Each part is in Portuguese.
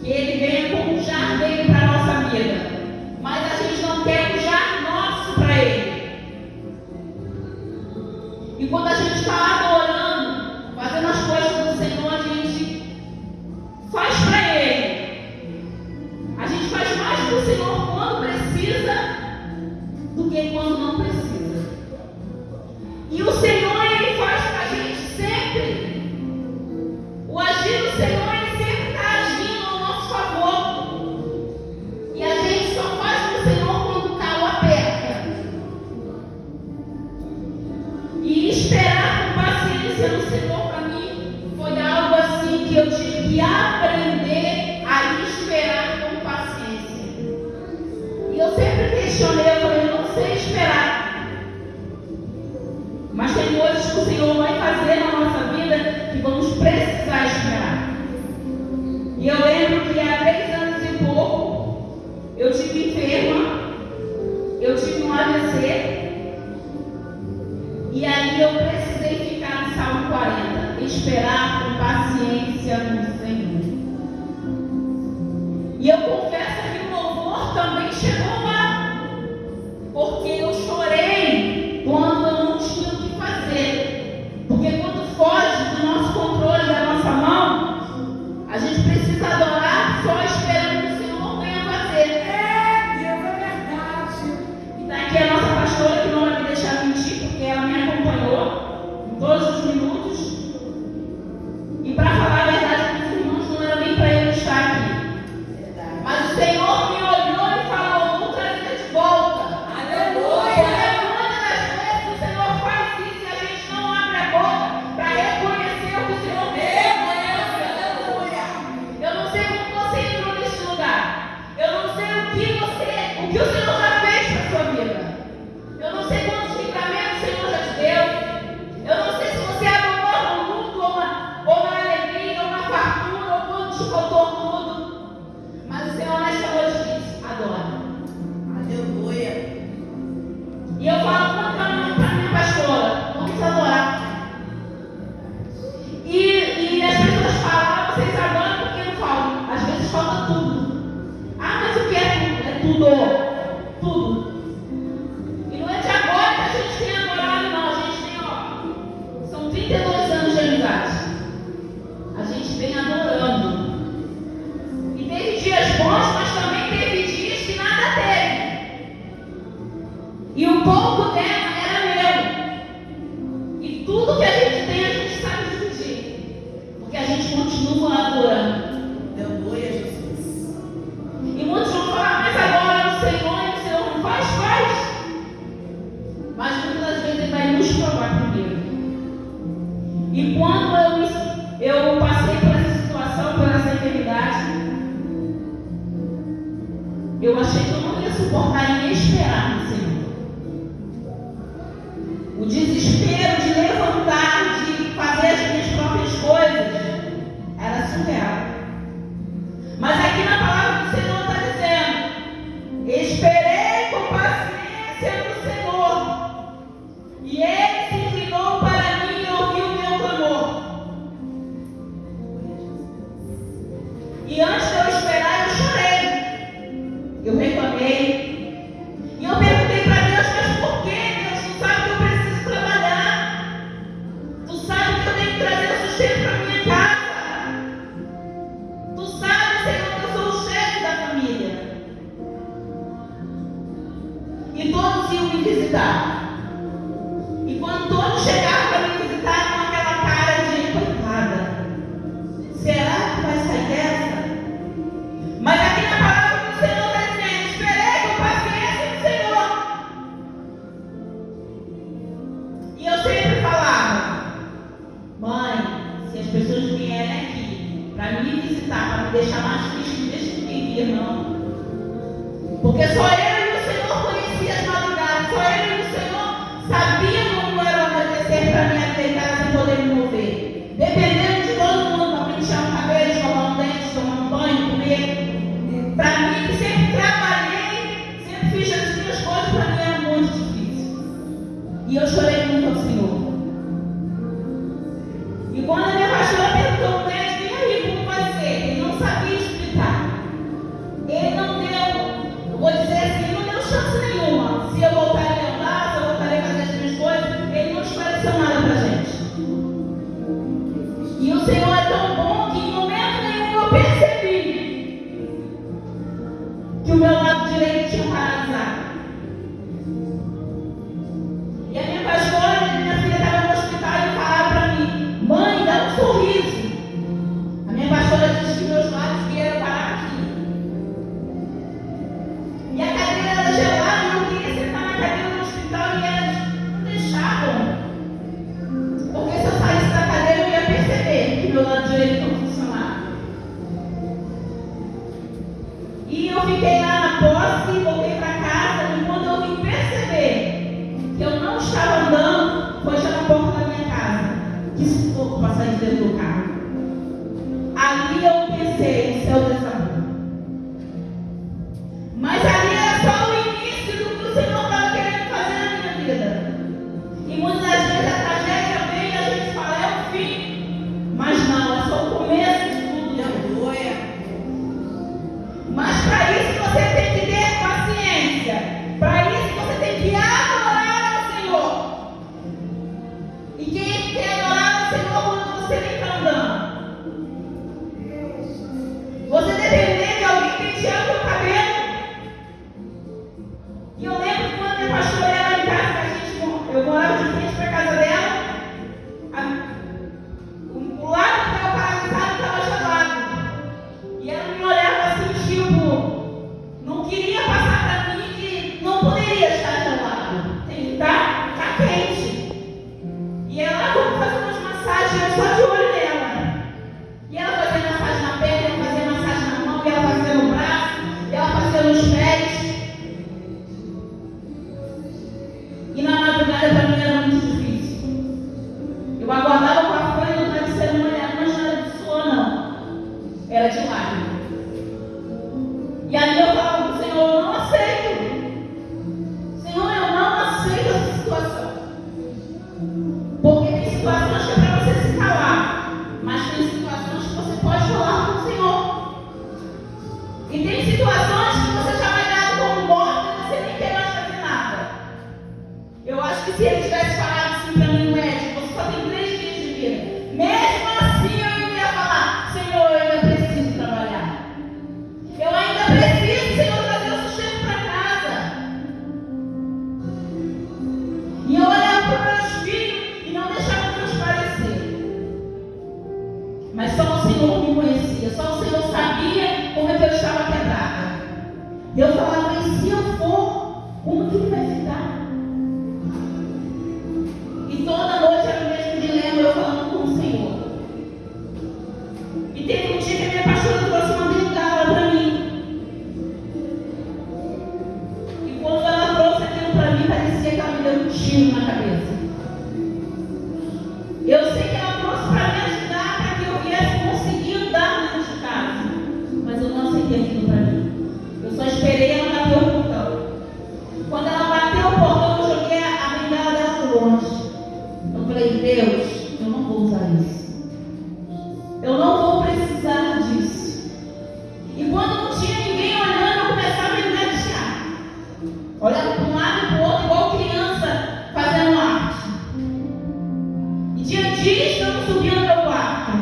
que Ele venha com um jar dele para a nossa vida, mas a gente não quer um jar nosso para Ele. E quando a gente está adorando, fazendo as coisas do Senhor, a gente faz para Ele. A gente faz mais para o Senhor quando precisa do que quando não precisa. E o Senhor, Ele faz para a gente sempre. O agir do Senhor, Ele sempre está agindo ao nosso favor. E a gente só faz para o Senhor quando o calo aperta. E esperar com paciência no Senhor, para mim, foi algo assim que eu tive que aprender a esperar com paciência. E eu sempre questionei, eu falei, eu não sei esperar. Mas tem coisas que o Senhor vai fazer na nossa vida que vamos precisar esperar. E eu lembro que há 3 anos e pouco, eu tive enferma, eu tive um AVC, e aí eu precisei ficar no Salmo 40, esperar com paciência no Senhor. E eu confesso que o louvor também chegou lá, porque eu chorei quando eu não tinha o que fazer. Porque quando foge do nosso controle, da nossa mão, a gente precisa adorar só esperando que o Senhor venha fazer. Deus, é verdade. E está aqui a nossa pastora, que não vai me deixar mentir, porque ela me acompanhou em todos os minutos. E para falar a verdade com os irmãos, não era nem para ele estar aqui. Mas o Senhor me olhou e falou, vou trazer de volta. Aleluia. Porque muitas das vezes o Senhor faz isso e a gente não abre a boca para reconhecer o que o Senhor fez. Aleluia. Eu não sei como você entrou neste lugar. Eu não sei o que o Senhor já fez para a sua vida. Eu não sei quantos livramentos o Senhor já te deu. Eu não sei se você adorou no luto ou na alegria, ou na fartura, ou quando te faltou tudo. Mas o Senhor nesta noite diz, adora. Aleluia. E eu falo para minha pastora, vamos adorar. E as pessoas falam, vocês adoram porque não falam. Às vezes falta tudo. Ah, mas o que é tudo? É tudo. Tudo. E não é de agora que a gente tem adorado, não. A gente tem, são 32 anos de amizade. A gente vem adorando. E teve dias bons, mas também teve dias que nada teve. E um pouco dela era meu. E tudo que a gente tem, a gente sabe dividir. Porque a gente continua adorando. Aleluia, Jesus. E muitos vão falar, mas agora o Senhor, e o Senhor não faz, faz. Mas muitas das vezes Ele vai nos provar primeiro. E quando eu passei por essa situação, por essa enfermidade, eu achei que eu não ia suportar e esperar no Senhor. O desespero de levantar, de fazer as minhas próprias coisas, era surreal. Mas aqui na palavra do Senhor está dizendo, esperei com paciência no Senhor, e Ele se inclinou para mim e ouviu o meu clamor. E antes de eu esperar, eu chorei. Eu reclamei. E eu perguntei para Deus, mas por que, Deus? Tu sabe que eu preciso trabalhar. Tu sabe que eu tenho que trazer o sustento para minha casa. Tu sabe, Senhor, que eu sou o chefe da família. E todos iam me visitar. E quando todos chegavam para me visitar com aquela cara de coitada, será que vai sair dessa? Mas aqui na palavra do Senhor está dizendo, esperei com paciência no Senhor. E eu sempre falava, mãe, se as pessoas vierem aqui para me visitar, para me deixar mais triste, não deixa ninguém vir, não. Porque só eu e o Senhor conheciam as madrugadas, só eu e o Senhor sabia como era o acontecer para me aceitar sem poder me mover. Dependendo de todo mundo, para pentear um cabelo, escovar um dente, tomar um banho, comer. Para mim, que sempre trabalhei, sempre fiz as minhas coisas, para mim era muito difícil. E eu chorei muito ao Senhor. E quando a minha pastora perguntou para ele, e aí, como vai ser? Ele não sabia explicar. percebi que o meu lado direito tinha paralisado. E a minha pastora e minha filha estavam no hospital e falaram para mim: mãe, dá um sorriso. A minha pastora disse que meus lábios vieram parar aqui. E a cadeira era gelada e eu queria sentar na cadeira no hospital e elas não deixavam. Porque se eu saísse da cadeira eu ia perceber que meu lado direito não funcionava. E eu fiquei lá na posse, voltei para casa e quando eu vim perceber que eu não estava andando, foi já na porta da minha casa. Que sufoco para sair de dentro do carro. Ali eu pensei, o céu desabou. Mas ali era só o início do que o Senhor estava querendo fazer na minha vida. E muitas das vezes a tragédia vem e a gente fala, é o fim. Mas não, é só o começo de tudo. Aleluia. Mas para isso você tem que ter paciência. Para isso você tem que adorar ao Senhor. E quem é que quer adorar ao Senhor quando você nem está andando? Você depender de alguém pentear o seu cabelo. E eu lembro que quando minha pastora ia lá em casa, eu morava de frente para a casa dela, o lado que estava paralisado estava gelado. E ela me olhava assim, tipo, não queria passar para mim que não poderia estar gelado. Tem que estar quente. E ela foi fazer umas massagens, eu só de olho nela. E ela fazia massagem na perna, ela fazia massagem na mão, e ela fazia no braço, e ela fazia nos pés. E na madrugada para mim era muito difícil. Eu aguardava com a folha no travesseiro molhado, mas não era de suor, não. Era de lágrima. E ali eu falava para o Senhor, eu não aceito. Senhor, eu não aceito essa situação. Porque tem situações que é para você se calar. Mas tem situações que você pode falar com o Senhor. E tem situações que você já vai dar como morto e você nem quer mais fazer nada. Eu acho que se ele tivesse falado assim para mim, médico, você só tem 3 dias de vida. Mesmo assim eu ia falar, Senhor, eu ainda preciso trabalhar. Eu ainda preciso, Senhor, trazer o sustento para casa. E eu olhava para os meus filhos e não deixava transparecer. Mas só o Senhor me conhecia, só o Senhor sabia como é que eu estava quebrada. E eu falava, e se eu for, como que ele vai ficar? E toda noite era o mesmo dilema, eu falando com o Senhor. E teve um dia que a minha pastora trouxe uma bengala para mim. E quando ela trouxe aquilo para mim, parecia que ela me deu um tiro na cabeça. Eu sei que ela trouxe para me ajudar, para que eu viesse conseguir andar dentro de casa. Mas eu não aceitei aquilo para mim. Eu só esperei ela bater o portão. Quando ela bateu o portão, eu joguei a bengala dela longe. Eu falei, Deus, eu não vou usar isso. Eu não vou precisar disso. E quando não tinha ninguém olhando, eu começava a me engatear. Olhando para um lado e para o outro, igual criança fazendo arte. E tinha dias que eu não subia no meu quarto.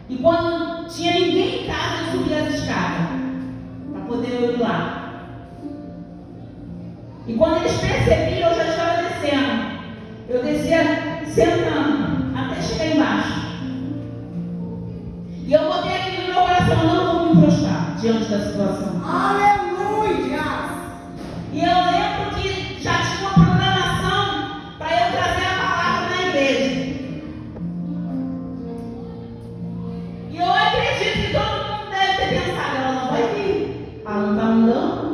E quando não tinha ninguém em casa, eu subia as escadas. Para poder eu ir lá. E quando eles percebiam, eu já estava descendo. Eu descia sentando, até chegar embaixo. E eu botei aqui no meu coração, não vou me prostrar diante da situação. Aleluia. E eu lembro que já tinha uma programação para eu trazer a palavra na igreja. E eu acredito que todo mundo deve ter pensado, ela não vai vir, ela não está andando.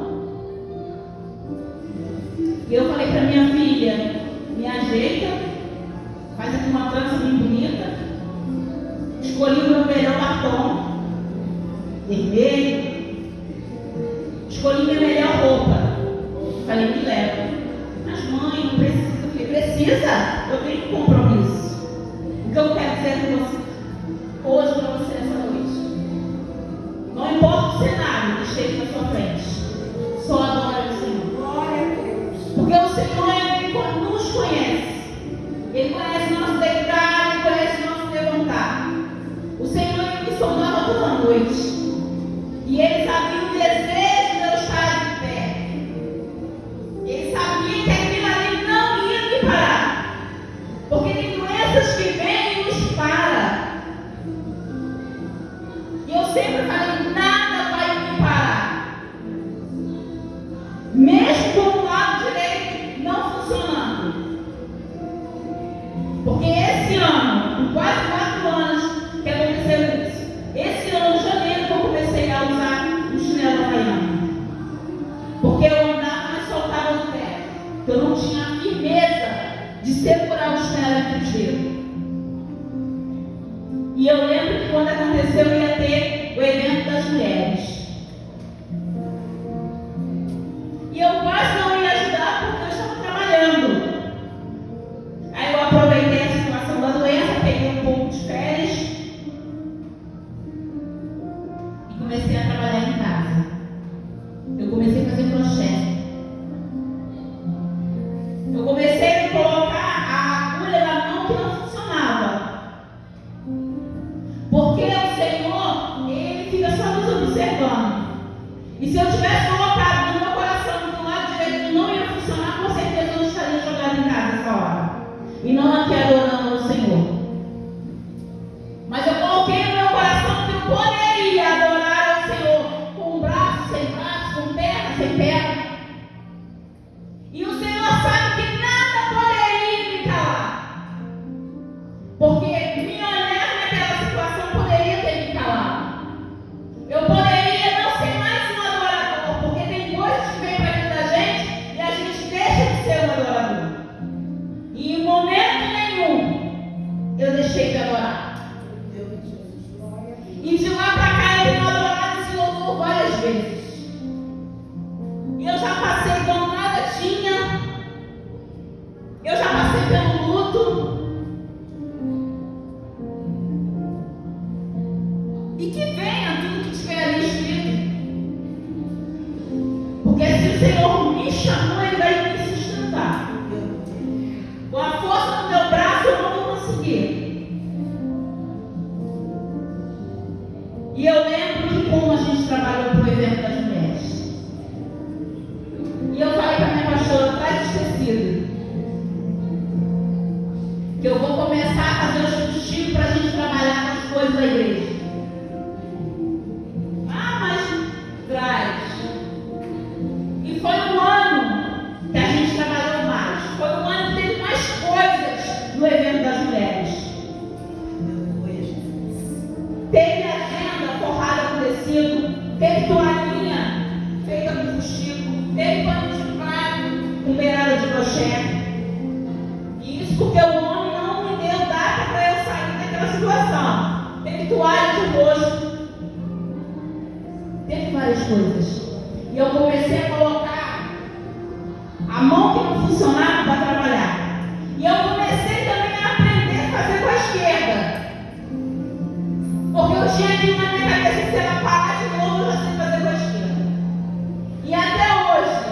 E eu falei para minha filha, me ajeita, faz aqui uma trança bem bonita. Escolhi o meu melhor batom, vermelho. Escolhi minha melhor roupa. Falei, me leva. Mas mãe, não precisa. Eu falei, precisa? Eu tenho um compromisso. O que eu quero dizer com você hoje para você nessa noite? Não importa o cenário que esteja na sua frente. Só adora o Senhor. Glória a Deus. Porque o Senhor Ele nos conhece. Ele conhece o nosso deitar, Ele conhece o nosso levantar. O Senhor Ele me sondava toda noite. E ele sabia o desejo de eu estar de pé. Ele sabia que aquilo ali não ia me parar. Porque tem doenças que vêm e nos param. E eu sempre falei, nada vai me parar. Mesmo com o lado direito não funcionando. Porque esse ano, com quase 4 anos que aconteceu isso. Esse ano, em janeiro, que eu comecei a usar um chinelo havaiano. Porque eu andava, mas soltava no pé. Eu não tinha a firmeza de segurar o chinelo entre os dedos. E eu lembro que quando aconteceu, ia ter o evento das mulheres. E eu quase não ia ajudar porque eu estava trabalhando. Aí eu aproveitei a situação da doença, peguei um pouco de férias e comecei a trabalhar em casa. Eu comecei a fazer crochê. Eu comecei a colocar a agulha na mão que não funcionava. Porque o Senhor, Ele fica só nos observando. E se eu tivesse colocado no meu coração que do lado direito não ia funcionar, com certeza eu não estaria jogado em casa essa hora. E não aqui adorando ao Senhor. Mas eu coloquei no meu coração que eu poderia adorar ao Senhor com braço, sem braço, com perna, sem perna. E o Senhor sabe que nada poderia me calar. Porque me olhar naquela situação poderia ter me calado. Eu poderia não ser mais um adorador, porque tem coisas que vêm para dentro da gente e a gente deixa de ser um adorador. E em momento nenhum eu deixei de adorar. E de lá para cá eu tenho adorado esse louvor várias vezes. E eu já passei quando nada tinha. Eu já passei pelo luto. E que venha tudo que tiver ali escrito. Porque se o Senhor me chamou, Ele vai me sustentar. Com a força do meu braço eu não vou conseguir. E eu lembro de como a gente trabalhou para o evento das mulheres. E eu falei para a minha pastora, traz esse tecido. Que eu vou começar a fazer os vestidos para a gente trabalhar com as coisas da igreja. Ah, mas traz. E foi um ano que a gente trabalhou mais. Foi um ano que teve mais coisas no evento das mulheres. Teve agenda forrada com tecido, teve toalhinha feita com fuxico, teve pano de prato com beirada de crochê. E isso porque o homem não me deu data para eu sair daquela situação. Teve toalha de rosto, teve várias coisas. E eu comecei a colocar a mão que não funcionava para trabalhar. E eu comecei também a aprender a fazer com a esquerda. Porque eu tinha aqui na minha cabeça que se ela parar de novo, eu já sei fazer com a esquerda. E até hoje,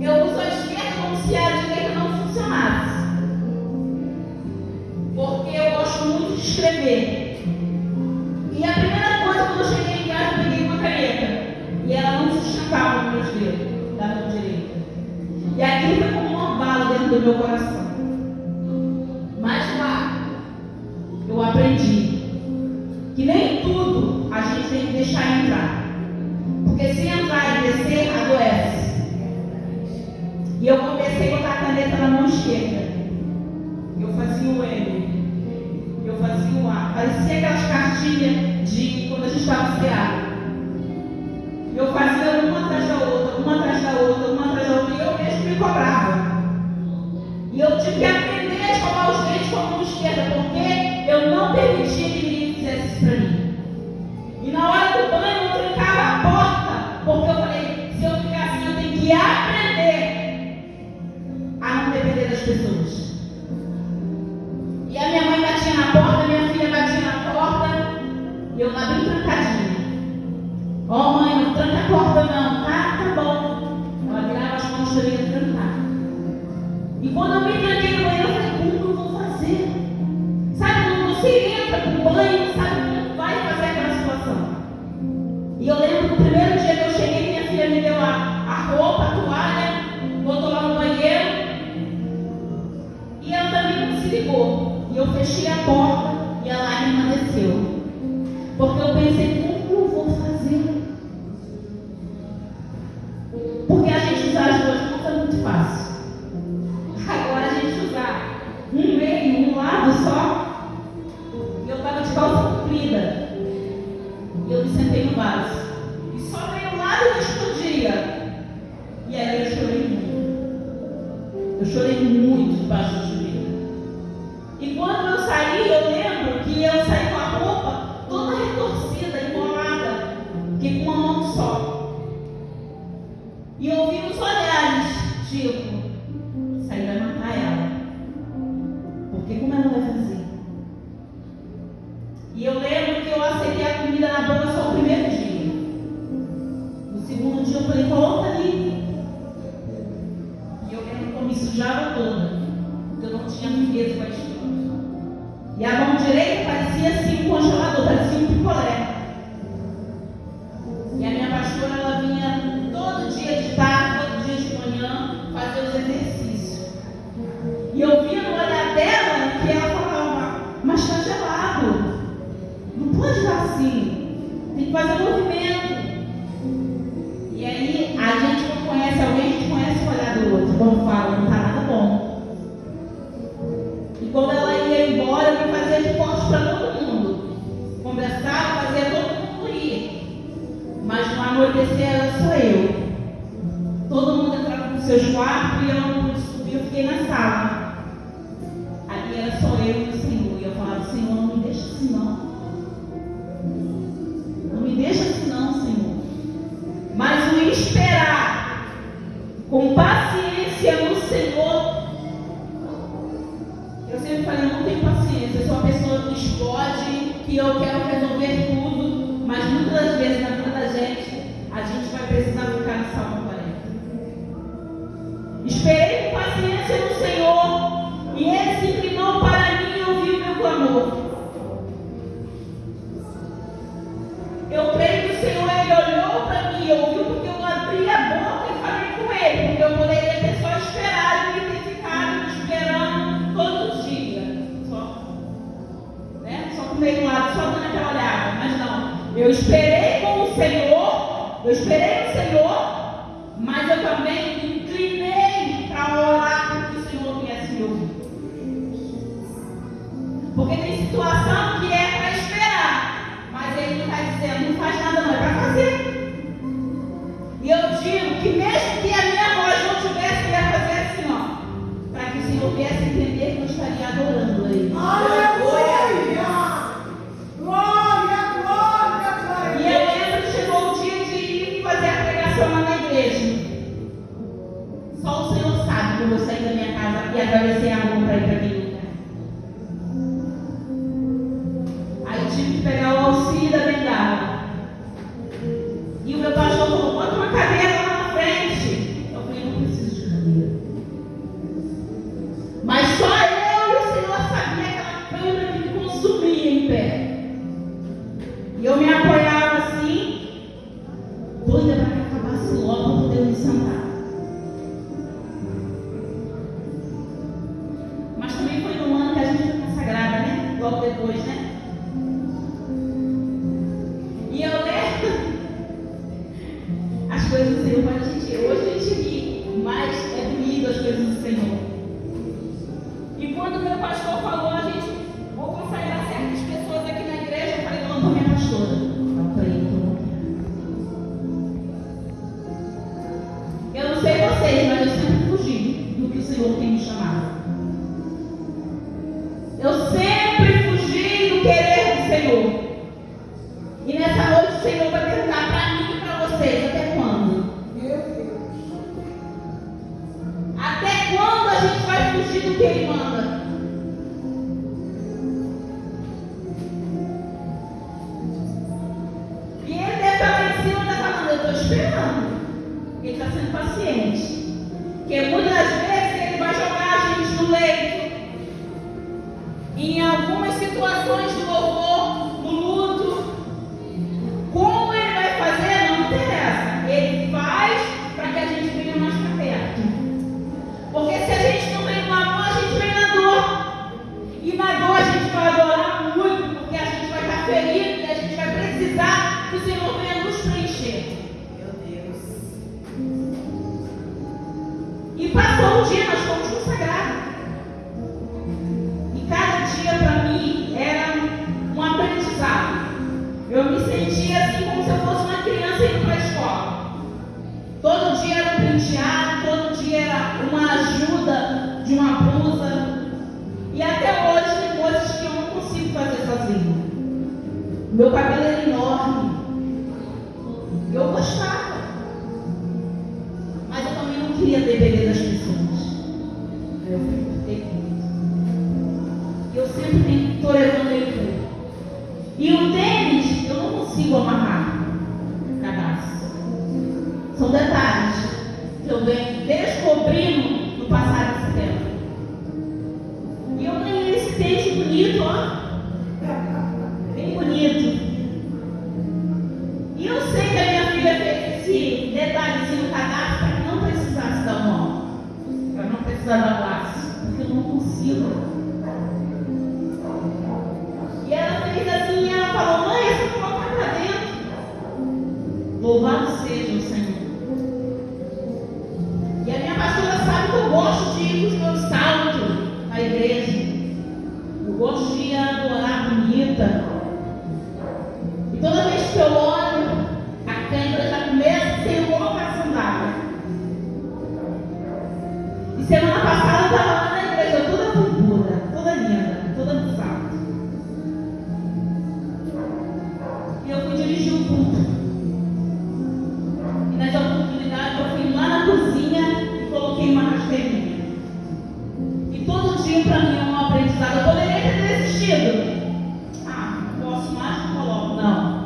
eu uso a esquerda como se a direita não funcionasse. Porque eu gosto muito de escrever. E a primeira coisa, quando eu cheguei em casa, eu peguei uma caneta. E ela não sustentava nos meus dedos, da mão direita. E aquilo foi como uma bala dentro do meu coração. Mas lá, eu aprendi que nem tudo a gente tem que deixar entrar. Porque se entrar e descer, adoece. E eu comecei a botar a caneta na mão esquerda. Eu fazia o M. Eu fazia o A. Parecia aquelas cartinhas de quando a gente estava criado. Eu fazia uma atrás da outra, uma atrás da outra, uma atrás da outra. E eu mesmo me cobrava. E eu tive que aprender a escovar os dentes com a mão esquerda. Porque eu não permitia que ninguém fizesse isso para mim. E na hora do banho eu trancava a porta. Porque eu falei, se eu ficar assim, eu tenho que aprender a não depender das pessoas. E a minha mãe batia na porta, minha filha batia na porta. E eu lá bem trancadinha. Ó, mãe, não tranca a porta não. Tá bom. Ela virava as mãos também e trancar. E quando eu me tranquei no banheiro, eu falei, como eu vou fazer? Sabe, quando você entra com banho, sabe como vai fazer? vaso. E só veio lá e explodia. E aí eu chorei muito. Eu chorei muito debaixo do chuveiro. E quando eu saí, eu lembro que eu saí com a roupa toda retorcida, embolada, que com uma mão só. E eu ouvi os olhares, tipo, isso aí vai matar ela. Porque como ela vai fazer? E eu lembro que eu aceitei a comida na boca só o primeiro dia. No segundo dia eu falei, coloca ali. E eu lembro que eu me sujava toda, porque eu não tinha firmeza com a esquerda. E a mão direita parecia assim um congelador, parecia um picolé. E a minha pastora, ela vinha todo dia de tarde, todo dia de manhã, fazer os exercícios. E eu via no olhar dela que ela falava, mas está gelado. Não pode estar assim. Tem que fazer movimento. E aí, a gente não conhece alguém, a gente conhece o olhar do outro. Quando fala, não está nada bom. E quando ela ia embora, eu me fazia de forte para todo mundo. Conversava, fazia todo mundo ir. Mas no anoitecer era só eu. Todo mundo entrava nos seus quartos e eu não pude subir, eu fiquei na sala. Ali era só eu e o Senhor. E eu falava, Senhor, não me deixa assim não. Não me deixa assim não, Senhor. Mas o esperar com paciência no Senhor. Eu sempre falei, eu não tenho paciência. Eu sou uma pessoa que explode, que eu quero resolver tudo. Mas muitas das vezes na vida da gente, a gente vai precisar ficar no Salmo 40. Esperei com paciência no Senhor, e Ele se inclinou para mim e ouviu meu clamor. Eu creio que o Senhor, Ele olhou para mim e ouviu, porque eu abri a boca e falei com Ele, porque eu poderia ter só esperado e ter ficado esperando todo dia. Só com o meio lado, só dando aquela olhada. Mas não, eu esperei com o Senhor, eu esperei no Senhor, mas eu também me inclinei para orar para que o Senhor viesse me ouvir. Porque tem situação que é para esperar, mas Ele não está dizendo, não faz nada não, é para fazer. E eu digo que mesmo que a minha voz não tivesse, eu ia fazer assim, ó, para que o Senhor viesse entender que eu estaria adorando Ele. Aleluia! Glória, glória, glória! E eu lembro que chegou o dia de ir fazer a pregação lá na igreja. Só o Senhor sabe quando eu saí da minha casa e atravessei a rua para ir para aquele lugar. Aí eu tive que pegar o auxílio da bengala. E o meu pastor falou, bota uma cadeira lá na frente. Eu falei, não preciso de cadeira. Mas só eu e o Senhor sabia aquela câmera que me consumia em pé. E eu me apoiava assim, doida para que acabasse logo para poder me sentar. Mas também foi no ano que a gente foi consagrada, né? Logo depois, né? E eu lembro as coisas do Senhor, mas hoje a gente ri, mas é bonito as coisas do Senhor. E quando o meu pastor falou, a gente vou consagrar certas pessoas aqui na igreja, eu falei, não, minha pastora. Não, falei, eu não sei vocês, mas eu sempre fugi do que o Senhor tem me chamado. Eu sempre fugi do querer do Senhor. E nessa noite o Senhor vai perguntar para mim e para vocês, até quando? Meu Deus! Até quando a gente vai fugir do que Ele manda? E Ele deve estar lá em cima, está falando, eu estou esperando. Ele está sendo paciente. Porque muitas das vezes Ele vai jogar a gente no leito. Em algumas situações de louvor, no luto. Como Ele vai fazer, não interessa. Ele faz para que a gente venha mais para perto. Porque se a gente não vem no amor, a gente vem na dor. E na dor a gente vai adorar muito, porque a gente vai estar ferido e a gente vai precisar que o Senhor venha nos preencher. Meu Deus! E passou um dia, nós fomos consagrados. E cada dia para mim era uma eu fosse uma criança indo para a escola. Todo dia era um penteado, todo dia era uma ajuda de uma blusa. E até hoje tem coisas que eu não consigo fazer sozinha. Meu cabelo era enorme. Eu gostava. Mas eu também não queria depender das pessoas. Eu fiquei e eu sempre estou levando ele tudo. E o tênis eu não consigo amarrar cadastro. São detalhes que eu venho descobrindo no passar desse tempo. E eu ganhei esse tênis bonito, ó. Bem bonito. E eu sei que a minha filha fez esse detalhezinho no cadastro para que não precisasse da mão. Para não precisar da classe. Porque eu não consigo. E ela fez assim e ela falou: mãe, é só colocar para dentro. Louvado seja o Senhor. E a minha pastora sabe que eu gosto de ir com os meus saltos na igreja. Eu gosto de adorar bonita. E toda vez que eu olho, a câimbra já começa sem eu colocar a sandália. E semana passada eu estava lá na igreja, toda pura, toda linda, toda de salto. E eu fui dirigir um culto. E nessa oportunidade eu fui lá na cozinha e coloquei uma rasteirinha. E todo dia para mim é um aprendizado. Eu poderia ter desistido. Não posso mais, não coloco. Não.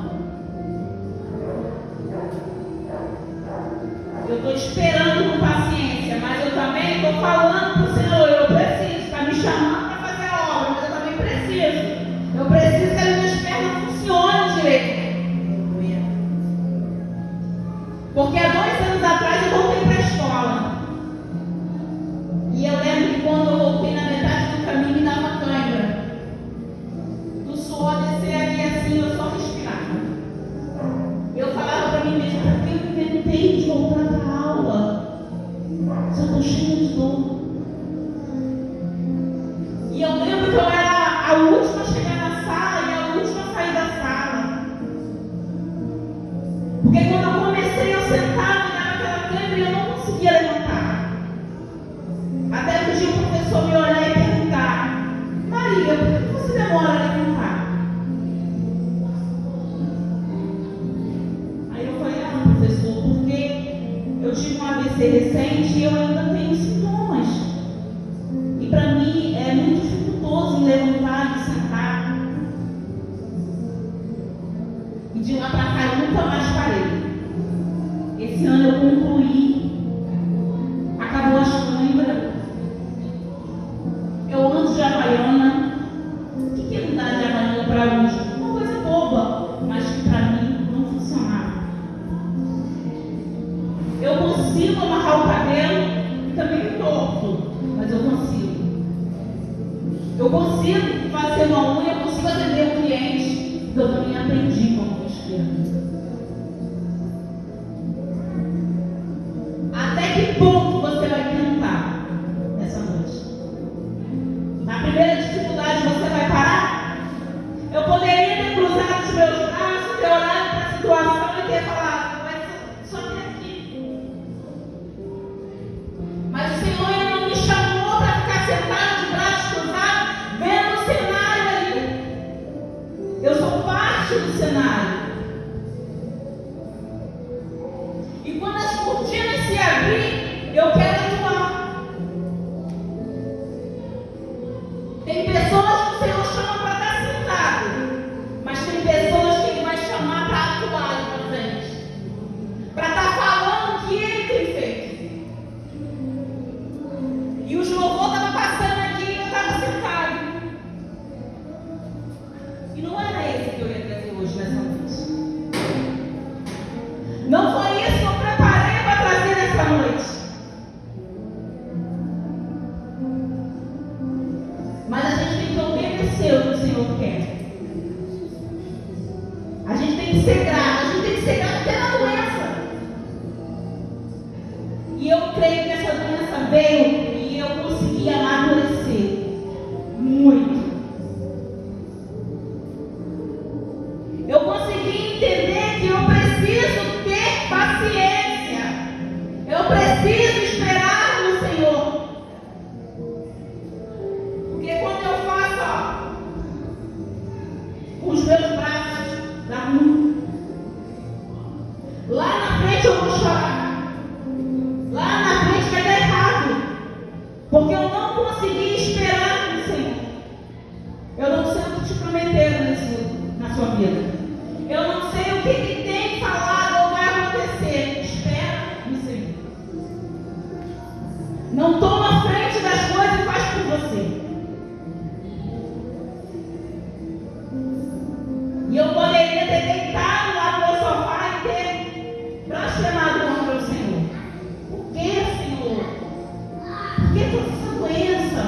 Eu estou esperando com paciência, mas eu também estou falando para o Senhor, eu preciso, está me chamando para fazer a obra, mas eu também preciso. Eu preciso que as minhas pernas funcionem direito. Porque há 2 anos atrás eu voltei para a escola. E eu lembro que quando eu voltei na metade do caminho me dava cãibra. Do suor descer ali assim, eu só respirava. Eu falava para mim mesma: por que eu inventei de voltar para a aula? Se eu estou cheia de dor. E eu lembro que eu era a última a chegar na sala e a última a sair da sala. Porque quando eu comecei, eu sentava e dava aquela câimbra e eu não conseguia levantar. Até que um dia o professor me olhar e perguntar: Maria, por que você demora a levantar? Aí eu falei: professor, porque eu tive um AVC recente e eu ainda tenho sintomas. E para mim é muito dificultoso em levantar e sentar. E de lá para cá eu nunca mais parei. Esse ano eu concluí. Acabou as câimbras. Eu ando de Havaiana. O que é andar de Havaiana para uns? Uma coisa boba, mas que para mim não funcionava. Eu consigo amarrar o cabelo e também torto, mas eu consigo. Eu consigo fazer uma unha, eu consigo atender um cliente. Eu também aprendi como esquerda. Até que ponto você vai tentar nessa noite? Na primeira dificuldade você vai parar? Eu poderia ter cruzado os meus braços, ter olhado para a situação e ter falado: vai ser só até aqui. Mas o Senhor ainda não me chamou para ficar sentado de braços cruzados, vendo o cenário ali. Eu sou parte do cenário. E quando as cortinas se abrirem, eu quero atuar. Tem pessoas que o Senhor chama para estar sentado, mas tem pessoas que Ele vai chamar para atuar ali na frente, para estar falando o que Ele tem feito. E os louvores estavam passando aqui e eu estava sentado. E não era esse que eu ia trazer hoje nessa noite. Não foi isso que eu preparei para trazer nessa noite. Mas a gente tem que obedecer o que o Senhor quer. A gente tem que ser grato. A gente tem que ser grato até na doença. E eu creio que essa doença veio e eu consegui amadurecer muito. Eu consegui entender que eu preciso que ele tem falado ou vai acontecer. Espera no Senhor. Não toma frente das coisas e faz por você. E eu poderia ter deitado lá no meu sofá e ter blasfemado contra o Senhor. Por que, Senhor? Por que toda essa doença?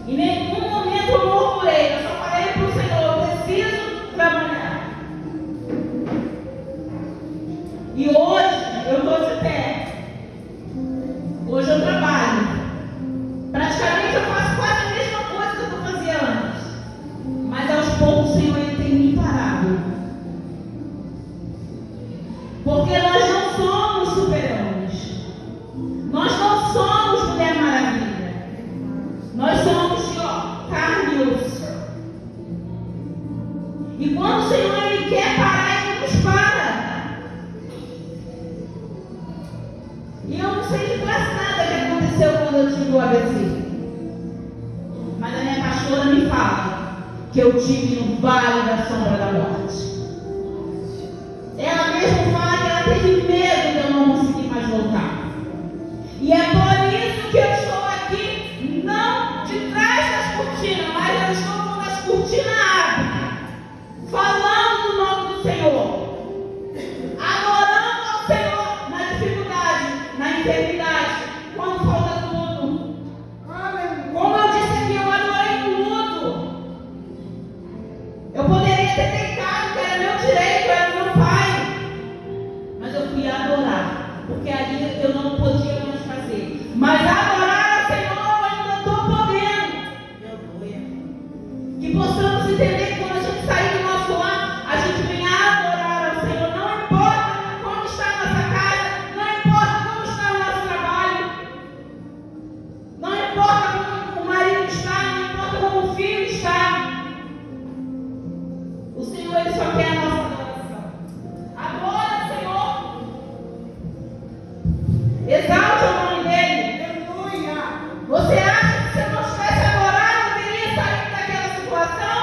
Em nenhum momento eu murmurei. Eu só falei para o Senhor, eu preciso trabalhar. E hoje eu estou de pé. Hoje eu trabalho. Praticamente eu faço quase a mesma coisa que eu fazia antes. Mas aos poucos o Senhor ele tem me parado. Porque nós não somos super-homens. Nós não somos Mulher Maravilha. Nós somos carne e osso. E quando o Senhor ele quer parar, ele nos para. E eu não sei de quase nada que aconteceu quando eu tive o ABC. Mas a minha pastora me fala que eu tive no vale da sombra da morte. Ela mesma fala que ela teve medo de eu não conseguir mais voltar. E é por isso que eu estou aqui, não de trás das cortinas, mas eu estou quando as cortinas abrem, falando do nome do Senhor, adorando ao Senhor na dificuldade, na enfermidade, quando falta tudo. Como eu disse aqui, eu adorei tudo. Eu poderia ter deitado, que era meu direito, era meu pai. Mas eu fui adorar, porque ali eu não podia mais fazer. Mas adorar ao Senhor eu ainda estou podendo. Que possamos entender que quando a gente sair do nosso lar, a gente vem adorar ao Senhor. Não importa como está a nossa casa, não importa como está o nosso trabalho, não importa como o marido está, não importa como o filho está. O Senhor ele só quer a nossa adoração. Agora, Senhor, exalte o nome dele. Aleluia. Você acha que se eu não tivesse adorado, eu teria saído daquela situação?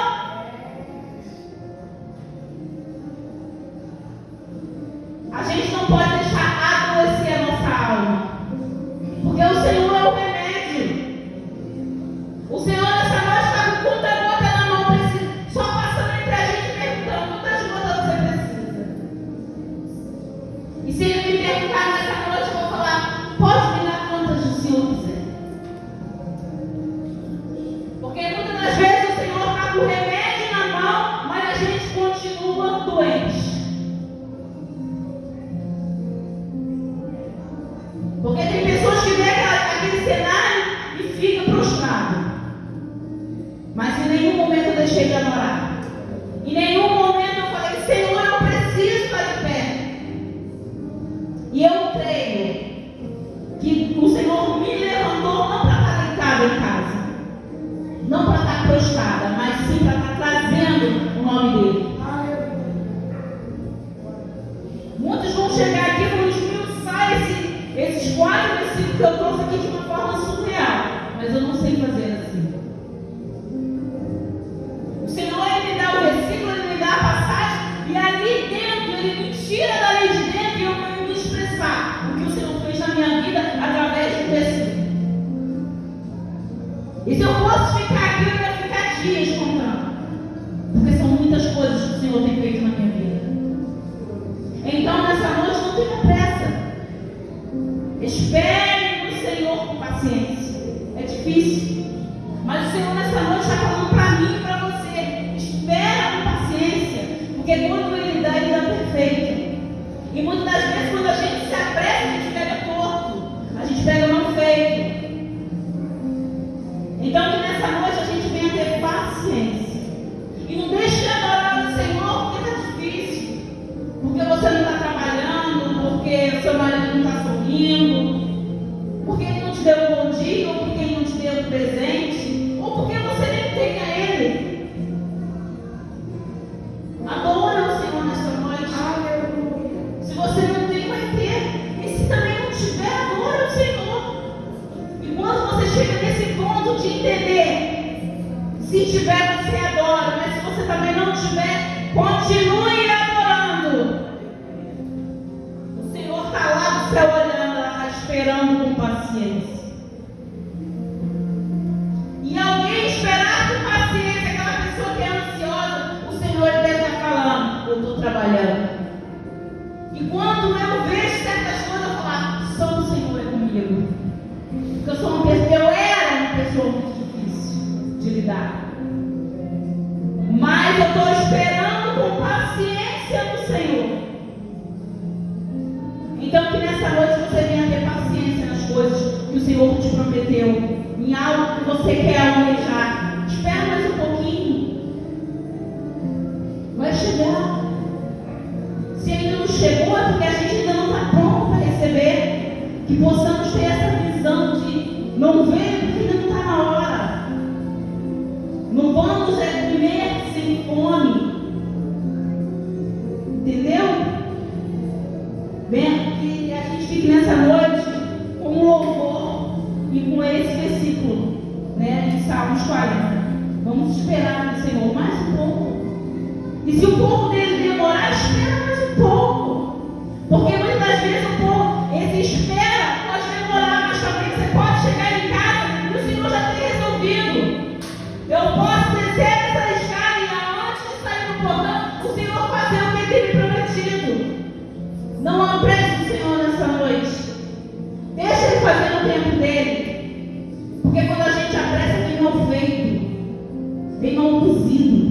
A gente não pode deixar adoecer a nossa alma, porque o Senhor é o remédio. O Senhor nessa noite está com conta gota na mão, só passando entre a gente perguntando quantas gotas você precisa. E se ele me perguntar nessa noite, eu vou falar, pode me dar quantas o Senhor quiser. Porque muitas das vezes o Senhor está com o remédio na mão, mas a gente continua doente. Porque tem pessoas que vêem aquele cenário e ficam prostradas. Mas em nenhum momento eu deixei de adorar. Em nenhum momento eu falei, Senhor, eu preciso estar de pé. E eu creio que o Senhor me levantou não para estar deitada em casa, não para estar prostrada, mas sim para estar trazendo o nome dele. Muitos vão chegar aqui e vão esmiuçar esses 4 versículos que eu trouxe aqui de uma forma surreal, mas eu não sei fazer assim. O Senhor ele me dá o versículo, ele me dá a passagem, e ali dentro ele me tira da lei de dentro e eu venho me expressar o que o Senhor fez na minha vida através do versículo. E se eu fosse ficar aqui, eu ia ficar dias contando, porque são muitas coisas que o Senhor tem feito na minha vida. Então nessa noite não tenha pressa. Espere no Senhor com paciência. É difícil, mas o Senhor nessa noite está falando para mim e para você. Espera com paciência, porque quando Ele dá perfeito. E muitas das vezes quando a gente se apressa, a gente pega torto, a gente pega mal feito. Então que nessa noite a gente venha ter paciência. E não deixe de adorar o Senhor porque está difícil. Porque você não está trabalhando, porque o seu marido não está sorrindo, porque ele não te deu um bom dia, ou porque ele não te deu um presente, ou porque você nem tem a ele. Adora o Senhor nesta noite. Se você não tem, vai ter. E se também não tiver, adora o Senhor. E quando você chega nesse ponto de entender, se tiver, você adora, mas se você também não tiver, Continue adorando. O Senhor está lá do céu olhando, lá, esperando com paciência. E alguém esperar com paciência, aquela pessoa que é ansiosa, o Senhor deve estar falando, eu estou trabalhando. E quando eu vejo certas coisas, eu falar, só o Senhor é comigo. Porque eu era uma pessoa muito difícil de lidar. Mas eu estou esperando com paciência no Senhor. Então que nessa noite você venha ter paciência nas coisas que o Senhor te prometeu. Em algo que você quer almejar. Espera mais um pouquinho. Vai chegar. Se ainda não chegou, é porque a gente ainda não está pronto para receber. Que possamos ter essa visão de não ver porque ainda não está na hora. Não vamos comer sem fome. Entendeu? Bem, que a gente fique nessa noite com um louvor e com esse versículo, né, de Salmos 40. Vamos esperar no Senhor mais um pouco. E se o pouco dele demorar, espera mais um pouco. Porque muitas das vezes o povo, esse espera pode demorar, mas também você pode chegar em casa e o Senhor já tem resolvido. Eu posso descer essa escada e antes de sair do portão, o Senhor fazer o que ele tem me prometido. Não apresse o Senhor nessa noite. Deixa ele fazer no tempo dele. Porque quando a gente apressa, vem mal feito, vem mal cozido.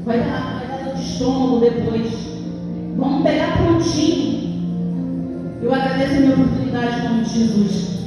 Vai dar dor de estômago depois. Vamos pegar prontinho. Eu agradeço a minha oportunidade em nome de Jesus.